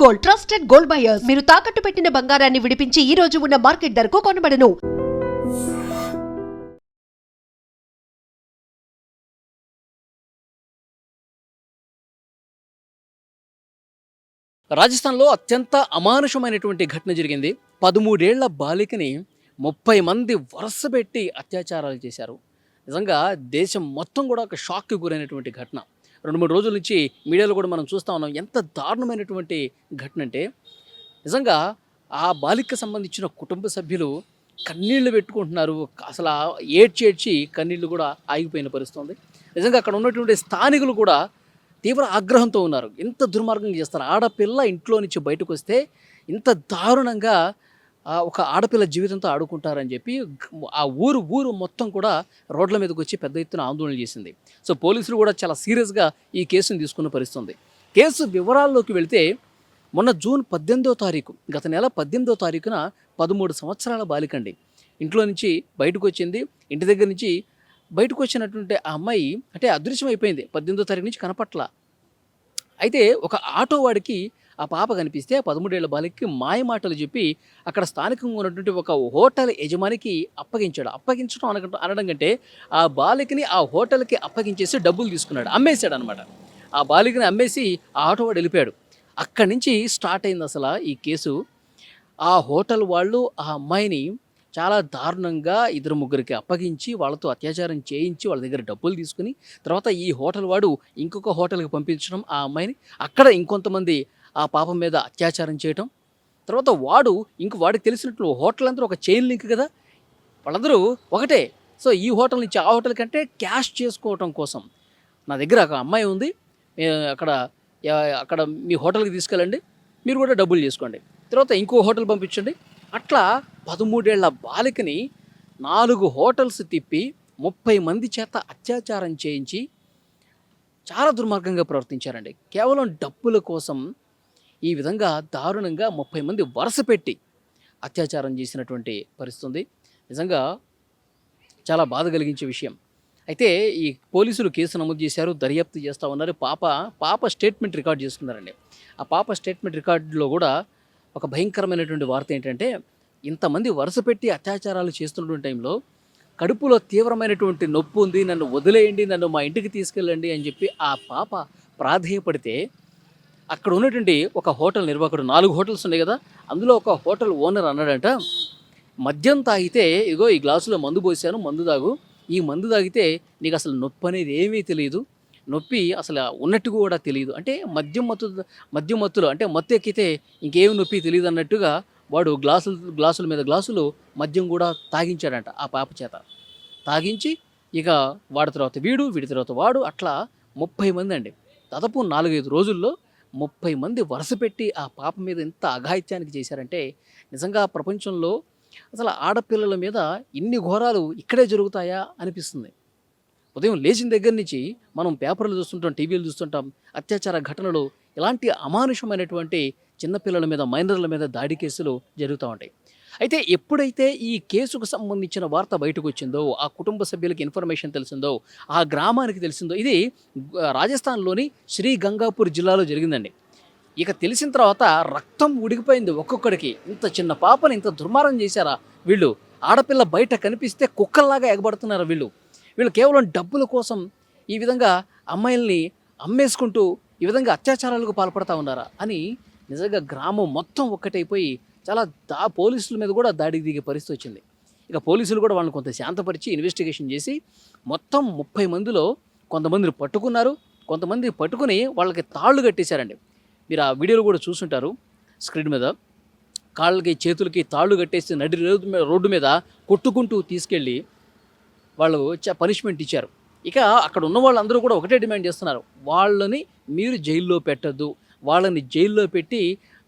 Gold, trusted gold buyers. మీరు తాకట్టు పెట్టిన బంగారాన్ని విడిపించి ఈ రోజు ఉన్న మార్కెట్ ధరకు కొనబడను. రాజస్థాన్లో అత్యంత అమానుషమైనటువంటి ఘటన జరిగింది. 13 ఏళ్ల బాలికని 30 మంది వరుసపెట్టి అత్యాచారాలు చేశారు. నిజంగా దేశం మొత్తం కూడా ఒక షాక్‌కి గురైనటువంటి ఘటన. 2-3 రోజుల నుంచి మీడియాలో కూడా మనం చూస్తా ఉన్నాం. ఎంత దారుణమైనటువంటి ఘటన అంటే నిజంగా ఆ బాలికకు సంబంధించిన కుటుంబ సభ్యులు కన్నీళ్లు పెట్టుకుంటున్నారు. అసలు ఏడ్చి కన్నీళ్లు కూడా ఆగిపోయిన పరిస్థితి ఉంది. నిజంగా అక్కడ ఉన్నటువంటి స్థానికులు కూడా తీవ్ర ఆగ్రహంతో ఉన్నారు. ఇంత దుర్మార్గం చేస్తారు. ఆడపిల్ల ఇంట్లో నుంచి బయటకు వస్తే ఇంత దారుణంగా ఒక ఆడపిల్ల జీవితంతో ఆడుకుంటారని చెప్పి ఆ ఊరు మొత్తం కూడా రోడ్ల మీదకి వచ్చి పెద్ద ఎత్తున ఆందోళన చేసింది. సో పోలీసులు కూడా చాలా సీరియస్గా ఈ కేసును తీసుకున్న పరిస్థితి ఉంది. కేసు వివరాల్లోకి వెళితే మొన్న జూన్ 18వ తారీఖు, గత నెల 18వ తారీఖున 13 సంవత్సరాల బాలికండి ఇంట్లో నుంచి బయటకు వచ్చింది. ఇంటి దగ్గర నుంచి బయటకు వచ్చినటువంటి ఆ అమ్మాయి అంటే అదృశ్యం అయిపోయింది. 18వ తారీఖు నుంచి కనపట్ల. అయితే ఒక ఆటో వాడికి ఆ పాప కనిపిస్తే 13 ఏళ్ల బాలికకి మాయమాటలు చెప్పి అక్కడ స్థానికంగా ఉన్నటువంటి ఒక హోటల్ యజమానికి అప్పగించాడు. అప్పగించడం అనడం కంటే ఆ బాలికని ఆ హోటల్కి అప్పగించేసి డబ్బులు తీసుకున్నాడు, అమ్మేశాడు అనమాట. ఆ బాలికని అమ్మేసి ఆ ఆటో వాడు వెళ్ళిపోయాడు. అక్కడి నుంచి స్టార్ట్ అయింది అసలు ఈ కేసు. ఆ హోటల్ వాళ్ళు ఆ అమ్మాయిని చాలా దారుణంగా 2-3కి అప్పగించి వాళ్ళతో అత్యాచారం చేయించి వాళ్ళ దగ్గర డబ్బులు తీసుకుని తర్వాత ఈ హోటల్ వాడు ఇంకొక హోటల్కి పంపించడం ఆ అమ్మాయిని, అక్కడ ఇంకొంతమంది ఆ పాపం మీద అత్యాచారం చేయటం, తర్వాత వాడికి తెలిసినట్లు హోటల్ అందరూ ఒక చైన్ లింక్ కదా, వాళ్ళందరూ ఒకటే. సో ఈ హోటల్ నుంచి ఆ హోటల్ కంటే క్యాష్ చేసుకోవటం కోసం నా దగ్గర ఒక అమ్మాయి ఉంది, అక్కడ మీ హోటల్కి తీసుకెళ్ళండి, మీరు కూడా డబ్బులు చేసుకోండి, తర్వాత ఇంకో హోటల్ పంపించండి. అట్లా 13 ఏళ్ల బాలికని 4 హోటల్స్ తిప్పి 30 మంది చేత అత్యాచారం చేయించి చాలా దుర్మార్గంగా ప్రవర్తించారండి. కేవలం డబ్బుల కోసం ఈ విధంగా దారుణంగా 30 మంది వరుస పెట్టి అత్యాచారం చేసినటువంటి పరిస్థితి ఉంది. నిజంగా చాలా బాధ కలిగించే విషయం. అయితే ఈ పోలీసులు కేసు నమోదు చేశారు, దర్యాప్తు చేస్తూ ఉన్నారు. పాప స్టేట్మెంట్ రికార్డ్ చేసుకున్నారండి. ఆ పాప స్టేట్మెంట్ రికార్డులో కూడా ఒక భయంకరమైనటువంటి వార్త ఏంటంటే, ఇంతమంది వరుస పెట్టి అత్యాచారాలు చేస్తున్నటువంటి టైంలో కడుపులో తీవ్రమైనటువంటి నొప్పి ఉంది, నన్ను వదిలేయండి, నన్ను మా ఇంటికి తీసుకెళ్ళండి అని చెప్పి ఆ పాప ప్రాధేయపడితే అక్కడ ఉన్నటువంటి ఒక హోటల్ నిర్వాహకుడు, 4 హోటల్స్ ఉన్నాయి కదా, అందులో ఒక హోటల్ ఓనర్ అన్నాడంట, మద్యం తాగితే ఇగో ఈ గ్లాసులో మందు పోసాను, మందు తాగు, ఈ మందు తాగితే నీకు అసలు నొప్పి అనేది ఏమీ తెలియదు, నొప్పి అసలు ఉన్నట్టు కూడా తెలియదు అంటే మద్యం మత్తులో అంటే మత్తు ఎక్కితే ఇంకేమి నొప్పి తెలియదు అన్నట్టుగా వాడు గ్లాసుల మీద గ్లాసులు మద్యం కూడా తాగించాడంట ఆ పాప చేత. తాగించి ఇక వాడి తర్వాత వీడి తర్వాత వాడు, అట్లా 30 మంది అండి. దాదాపు 4-5 రోజుల్లో 30 మంది వరుస పెట్టి ఆ పాప మీద ఎంత అఘాయిత్యానికి చేశారంటే నిజంగా ప్రపంచంలో అసలు ఆడపిల్లల మీద ఇన్ని ఘోరాలు ఇక్కడే జరుగుతాయా అనిపిస్తుంది. ఉదయం లేచిన దగ్గర నుంచి మనం పేపర్లు చూస్తుంటాం, టీవీలు చూస్తుంటాం, అత్యాచార ఘటనలు, ఇలాంటి అమానుషమైనటువంటి చిన్నపిల్లల మీద, మైనర్ల మీద దాడి కేసులు జరుగుతూ ఉంటాయి. అయితే ఎప్పుడైతే ఈ కేసుకు సంబంధించిన వార్త బయటకు వచ్చిందో, ఆ కుటుంబ సభ్యులకి ఇన్ఫర్మేషన్ తెలిసిందో, ఆ గ్రామానికి తెలిసిందో, ఇది రాజస్థాన్లోని శ్రీ గంగాపూర్ జిల్లాలో జరిగిందండి. ఇక తెలిసిన తర్వాత రక్తం ఉడికిపోయింది ఒక్కొక్కడికి. ఇంత చిన్న పాపని ఇంత దుర్మార్గం చేశారా వీళ్ళు? ఆడపిల్ల బయట కనిపిస్తే కుక్కల్లాగా ఎగబడుతున్నారు వీళ్ళు కేవలం డబ్బుల కోసం ఈ విధంగా అమ్మాయిల్ని అమ్మేసుకుంటూ ఈ విధంగా అత్యాచారాలకు పాల్పడతా ఉన్నారా అని నిజంగా గ్రామం మొత్తం ఒక్కటైపోయి చాలా పోలీసుల మీద కూడా దాడికి దిగే పరిస్థితి వచ్చింది. ఇక పోలీసులు కూడా వాళ్ళని కొంత శాంతపరిచి ఇన్వెస్టిగేషన్ చేసి మొత్తం 30 మందిలో కొంతమందిని పట్టుకున్నారు, కొంతమంది పట్టుకుని వాళ్ళకి తాళ్ళు కట్టేశారండి. మీరు ఆ వీడియోలు కూడా చూసుంటారు స్క్రీన్ మీద. కాళ్ళకి చేతులకి తాళ్ళు కట్టేసి నడి రోడ్డు మీద కొట్టుకుంటూ తీసుకెళ్ళి వాళ్ళు పనిష్మెంట్ ఇచ్చారు. ఇక అక్కడ ఉన్న వాళ్ళందరూ కూడా ఒకటే డిమాండ్ చేస్తున్నారు, వాళ్ళని మీరు జైల్లో పెట్టద్దు, వాళ్ళని జైల్లో పెట్టి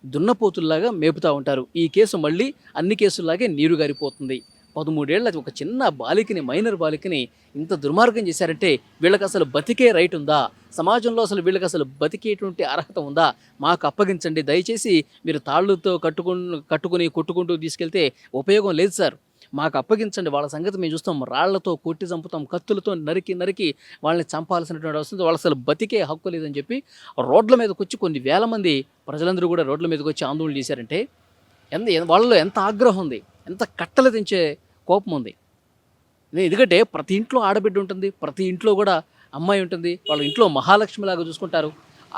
దున్నపోతుల్లాగా మేపుతూ ఉంటారు. ఈ కేసు మళ్ళీ అన్ని కేసుల్లాగే నీరు గారిపోతుంది. 13 ఏళ్ల ఒక చిన్న బాలికని, మైనర్ బాలికని ఇంత దుర్మార్గం చేశారంటే వీళ్ళకి అసలు బతికే రైట్ ఉందా? సమాజంలో అసలు వీళ్ళకి అసలు బతికేటువంటి అర్హత ఉందా? మాకు అప్పగించండి దయచేసి. మీరు తాళ్ళతో కట్టుకుని కొట్టుకుంటూ తీసుకెళ్తే ఉపయోగం లేదు సార్. మాకు అప్పగించండి, వాళ్ళ సంగతి మేము చూస్తాం, రాళ్లతో కొట్టి చంపుతాం, కత్తులతో నరికి వాళ్ళని చంపాల్సినటువంటి అవసరం, వాళ్ళు అసలు బతికే హక్కు లేదని చెప్పి రోడ్ల మీదకి వచ్చి కొన్ని వేల మంది ప్రజలందరూ కూడా రోడ్ల మీదకి వచ్చి ఆందోళన చేశారంటే వాళ్ళలో ఎంత ఆగ్రహం ఉంది, ఎంత కట్టలు తెంచే కోపం ఉంది. ఎందుకంటే ప్రతి ఇంట్లో ఆడబిడ్డ ఉంటుంది, ప్రతి ఇంట్లో కూడా అమ్మాయి ఉంటుంది, వాళ్ళ ఇంట్లో మహాలక్ష్మిలాగా చూసుకుంటారు.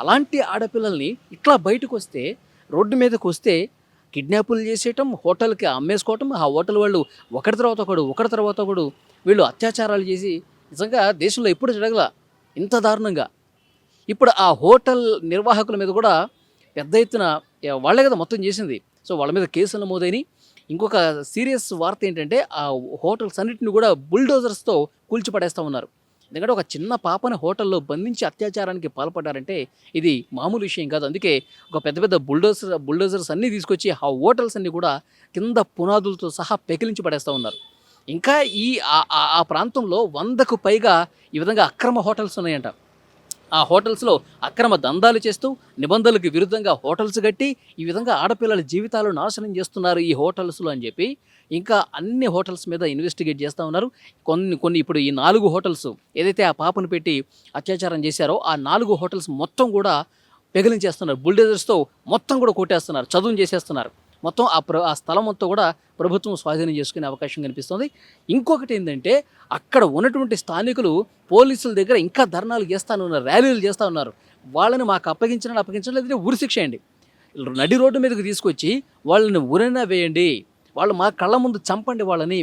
అలాంటి ఆడపిల్లల్ని ఇట్లా బయటకు వస్తే, రోడ్డు మీదకి వస్తే కిడ్నాపులు చేసేయటం, హోటల్కి అమ్మేసుకోవటం, ఆ హోటల్ వాళ్ళు ఒకటి తర్వాత ఒకడు వీళ్ళు అత్యాచారాలు చేసి నిజంగా దేశంలో ఎప్పుడు జరగల ఇంత దారుణంగా. ఇప్పుడు ఆ హోటల్ నిర్వాహకుల మీద కూడా పెద్ద ఎత్తున వాళ్ళే కదా మొత్తం చేసింది, సో వాళ్ళ మీద కేసులు నమోదైనవి. ఇంకొక సీరియస్ వార్త ఏంటంటే ఆ హోటల్స్ అన్నింటిని కూడా బుల్డోజర్స్తో కూల్చిపడేస్తూ ఉన్నారు. ఎందుకంటే ఒక చిన్న పాపని హోటల్లో బంధించి అత్యాచారానికి పాల్పడ్డారంటే ఇది మామూలు విషయం కాదు. అందుకే ఒక పెద్ద బుల్డోజర్స్ అన్నీ తీసుకొచ్చి ఆ హోటల్స్ అన్నీ కూడా కింద పునాదులతో సహా పెకిలించి పడేస్తూ ఉన్నారు. ఇంకా ఆ ప్రాంతంలో 100కు పైగా ఈ విధంగా అక్రమ హోటల్స్ ఉన్నాయంట. ఆ హోటల్స్లో అక్రమ దందాలు చేస్తూ నిబంధనలకు విరుద్ధంగా హోటల్స్ కట్టి ఈ విధంగా ఆడపిల్లల జీవితాలు నాశనం చేస్తున్నారు ఈ హోటల్స్లో అని చెప్పి ఇంకా అన్ని హోటల్స్ మీద ఇన్వెస్టిగేట్ చేస్తూ ఉన్నారు. కొన్ని ఇప్పుడు ఈ 4 హోటల్స్ ఏదైతే ఆ పాపను పెట్టి అత్యాచారం చేశారో ఆ 4 హోటల్స్ మొత్తం కూడా పెగిలించేస్తున్నారు, బుల్డోజర్స్తో మొత్తం కూడా కొట్టేస్తున్నారు, చదును చేసేస్తున్నారు. మొత్తం ఆ స్థలం మొత్తం కూడా ప్రభుత్వం స్వాధీనం చేసుకునే అవకాశం కనిపిస్తుంది. ఇంకొకటి ఏంటంటే అక్కడ ఉన్నటువంటి స్థానికులు పోలీసుల దగ్గర ఇంకా ధర్నాలు చేస్తూ ఉన్నారు, ర్యాలీలు చేస్తూ ఉన్నారు. వాళ్ళని మాకు అప్పగించడం లేదంటే ఉరిశిక్ష వేయండి, నడి రోడ్డు మీదకి తీసుకొచ్చి వాళ్ళని ఉరైనా వేయండి, వాళ్ళు మా కళ్ళ ముందు చంపండి, వాళ్ళని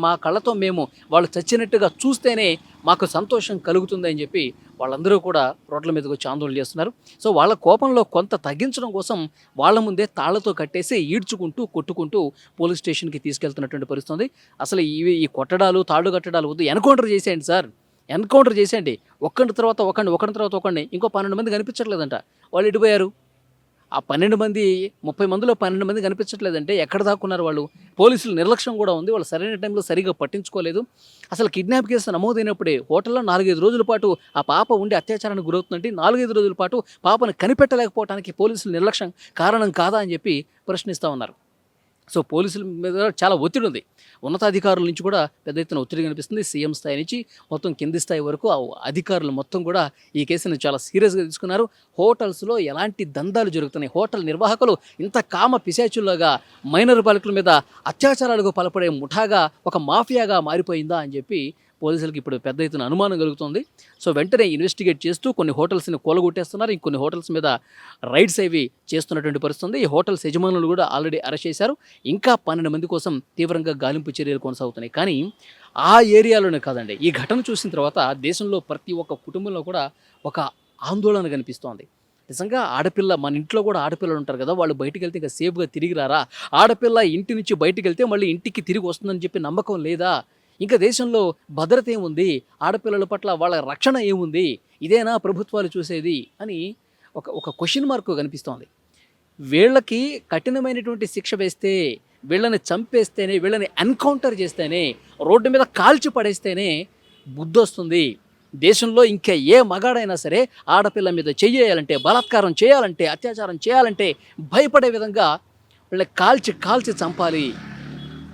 మా కళ్ళతో మేము వాళ్ళు చచ్చినట్టుగా చూస్తేనే మాకు సంతోషం కలుగుతుంది అని చెప్పి వాళ్ళందరూ కూడా రోడ్ల మీదకి వచ్చి ఆందోళన చేస్తున్నారు. సో వాళ్ళ కోపంలో కొంత తగ్గించడం కోసం వాళ్ళ ముందే తాళ్లతో కట్టేసి ఈడ్చుకుంటూ కొట్టుకుంటూ పోలీస్ స్టేషన్కి తీసుకెళ్తున్నటువంటి పరిస్థితుంది. అసలు ఈ కొట్టడాలు తాళ్ళు కట్టడాలు వద్దు, ఎన్కౌంటర్ చేసేయండి సార్, ఎన్కౌంటర్ చేసేయండి. ఒకరి తర్వాత ఒకరిని ఇంకో 12 మంది కనిపించట్లేదంట. వాళ్ళు ఎటుపోయారు? ఆ 12 మంది 30 మందిలో 12 మంది కనిపించట్లేదంటే ఎక్కడ దాక్కున్నారు వాళ్ళు? పోలీసులు నిర్లక్ష్యం కూడా ఉంది, వాళ్ళు సరైన టైంలో సరిగా పట్టించుకోలేదు. అసలు కిడ్నాప్ కేసు నమోదైనప్పుడే హోటల్లో 4-5 రోజుల పాటు ఆ పాప ఉండి అత్యాచారానికి గురవుతుందంటే 4-5 రోజుల పాటు పాపను కనిపెట్టలేకపోవడానికి పోలీసుల నిర్లక్ష్యం కారణం కాదా అని చెప్పి ప్రశ్నిస్తూ ఉన్నారు. సో పోలీసుల మీద చాలా ఒత్తిడి ఉంది, ఉన్నతాధికారుల నుంచి కూడా పెద్ద ఎత్తున ఒత్తిడి కనిపిస్తుంది. సీఎం స్థాయి నుంచి మొత్తం కింది స్థాయి వరకు ఆ అధికారులు మొత్తం కూడా ఈ కేసును చాలా సీరియస్గా తీసుకున్నారు. హోటల్స్లో ఎలాంటి దందాలు జరుగుతున్నాయి, హోటల్ నిర్వాహకులు ఇంత కామ పిశాచుల్లాగా మైనర్ బాలికల మీద అత్యాచారాలకు పాల్పడే ముఠాగా ఒక మాఫియాగా మారిపోయిందా అని చెప్పి పోలీసులకు ఇప్పుడు పెద్ద ఎత్తున అనుమానం కలుగుతుంది. సో వెంటనే ఇన్వెస్టిగేట్ చేస్తూ కొన్ని హోటల్స్ని కూలగొట్టేస్తున్నారు, ఇంకొన్ని హోటల్స్ మీద రైడ్స్ అవి చేస్తున్నటువంటి పరిస్థితుంది. ఈ హోటల్స్ యజమానులు కూడా ఆల్రెడీ అరెస్ట్ చేశారు. ఇంకా 12 మంది కోసం తీవ్రంగా గాలింపు చర్యలు కొనసాగుతున్నాయి. కానీ ఆ ఏరియాలోనే కాదండి, ఈ ఘటన చూసిన తర్వాత దేశంలో ప్రతి ఒక్క కుటుంబంలో కూడా ఒక ఆందోళన కనిపిస్తోంది. నిజంగా ఆడపిల్ల, మన ఇంట్లో కూడా ఆడపిల్లలు ఉంటారు కదా, వాళ్ళు బయటికి వెళ్తే ఇంకా సేఫ్గా తిరిగి రారా? ఆడపిల్ల ఇంటి నుంచి బయటికి వెళ్తే మళ్ళీ ఇంటికి తిరిగి వస్తుందని చెప్పి నమ్మకం లేదా? ఇంకా దేశంలో భద్రత ఏముంది, ఆడపిల్లల పట్ల వాళ్ళ రక్షణ ఏముంది, ఇదేనా ప్రభుత్వాలు చూసేది అని ఒక క్వశ్చన్ మార్క్ కనిపిస్తోంది. వీళ్ళకి కఠినమైనటువంటి శిక్ష వేస్తే, వీళ్ళని చంపేస్తేనే, వీళ్ళని ఎన్కౌంటర్ చేస్తేనే, రోడ్డు మీద కాల్చి పడేస్తేనే బుద్ధి వస్తుంది. దేశంలో ఇంకా ఏ మగాడైనా సరే ఆడపిల్ల మీద చెయ్యాలంటే, బలాత్కారం చేయాలంటే, అత్యాచారం చేయాలంటే భయపడే విధంగా వీళ్ళని కాల్చి చంపాలి.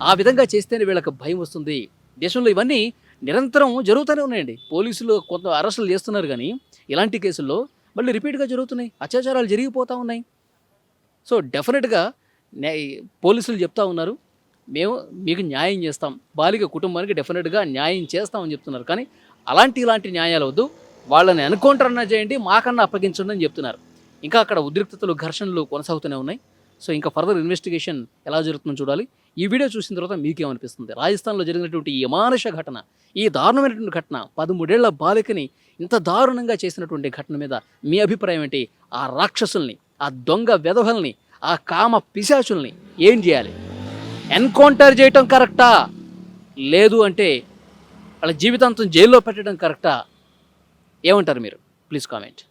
ఆ విధంగా చేస్తేనే వీళ్ళకి భయం వస్తుంది. దేశంలో ఇవన్నీ నిరంతరం జరుగుతూనే ఉన్నాయండి. పోలీసులు కొంత అరెస్టులు చేస్తున్నారు, కానీ ఇలాంటి కేసుల్లో మళ్ళీ రిపీట్గా జరుగుతున్నాయి, అత్యాచారాలు జరిగిపోతూ ఉన్నాయి. సో డెఫినెట్గా పోలీసులు చెప్తా ఉన్నారు, మేము మీకు న్యాయం చేస్తాం, బాలిక కుటుంబానికి డెఫినెట్గా న్యాయం చేస్తామని చెప్తున్నారు. కానీ ఇలాంటి న్యాయాలు వద్దు, వాళ్ళని ఎన్కౌంటర్ అన్నా చేయండి, మాకన్నా అప్పగించండి అని చెప్తున్నారు. ఇంకా అక్కడ ఉద్రిక్తతలు, ఘర్షణలు కొనసాగుతూనే ఉన్నాయి. సో ఇంకా ఫర్దర్ ఇన్వెస్టిగేషన్ ఎలా జరుగుతుందో చూడాలి. ఈ వీడియో చూసిన తర్వాత మీకేమనిపిస్తుంది? రాజస్థాన్లో జరిగినటువంటి ఈ అమానుష ఘటన, ఈ దారుణమైనటువంటి ఘటన, 13 ఏళ్ల బాలికని ఇంత దారుణంగా చేసినటువంటి ఘటన మీద మీ అభిప్రాయం ఏంటి? ఆ రాక్షసుల్ని, ఆ దొంగ వెధవల్ని, ఆ కామ పిశాచుల్ని ఏం చేయాలి? ఎన్కౌంటర్ చేయటం కరెక్టా, లేదు అంటే వాళ్ళ జీవితాంతం జైల్లో పెట్టడం కరెక్టా? ఏమంటారు మీరు? Please comment.